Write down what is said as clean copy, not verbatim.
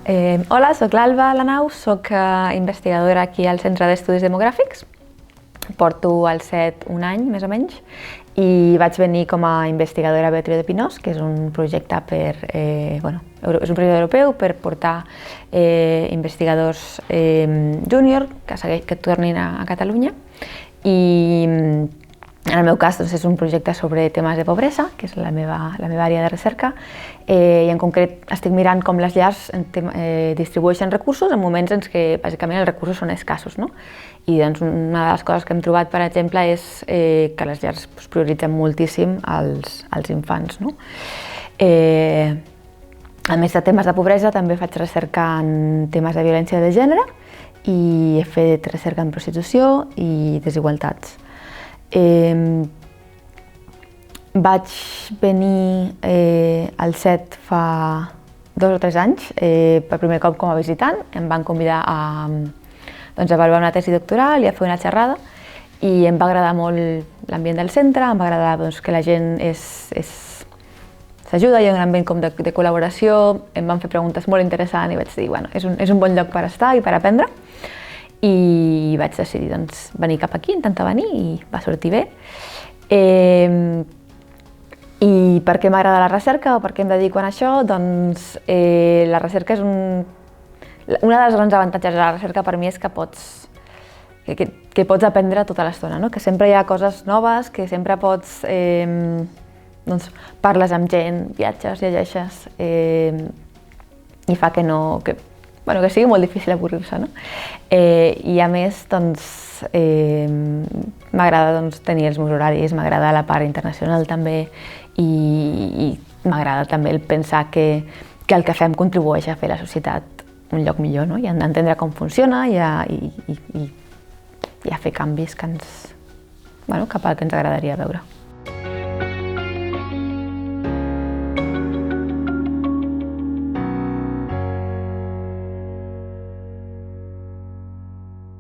Hola, soc l'Alba Lanau, soc investigadora aquí al Centre d'Estudis Demogràfics. Porto al CET un any, més o menys, i vaig venir com a investigadora a Beatriu de Pinós, que és un projecte és un projecte europeu per portar investigadors júnior que tornin a Catalunya. I en el meu cas és un projecte sobre temes de pobresa, que és la meva àrea de recerca, i en concret estic mirant com les llars distribueixen recursos en moments en què bàsicament els recursos són escassos. I una de les coses que hem trobat, per exemple, és que les llars prioritzen moltíssim els infants. A més de temes de pobresa, també faig recerca en temes de violència de gènere i he fet recerca en prostitució i desigualtats. Vaig venir al CET fa 2 o 3 anys, per primer cop com a visitant. Em van convidar a avaluar una tesi doctoral i a fer una xerrada i em va agradar molt l'ambient del centre, em va agradar que la gent s'ajuda, hi ha un ambient com de col·laboració, em van fer preguntes molt interessants i vaig dir, és un bon lloc per estar i per aprendre. I vaig decidir venir cap aquí, intentar venir, i va sortir bé. I per què m'agrada la recerca o per què em dedico a això? Doncs la recerca és una de les grans avantatges de la recerca per mi és que pots aprendre tota l'estona, que sempre hi ha coses noves, que sempre pots parles amb gent, viatges, llegeixes, i fa que sigui molt difícil avorrir-se. I a més, m'agrada tenir els meus horaris, m'agrada la part internacional també, i m'agrada també el pensar que el que fem contribueix a fer la societat un lloc millor, i a entendre com funciona i a fer canvis cap al que ens agradaria veure.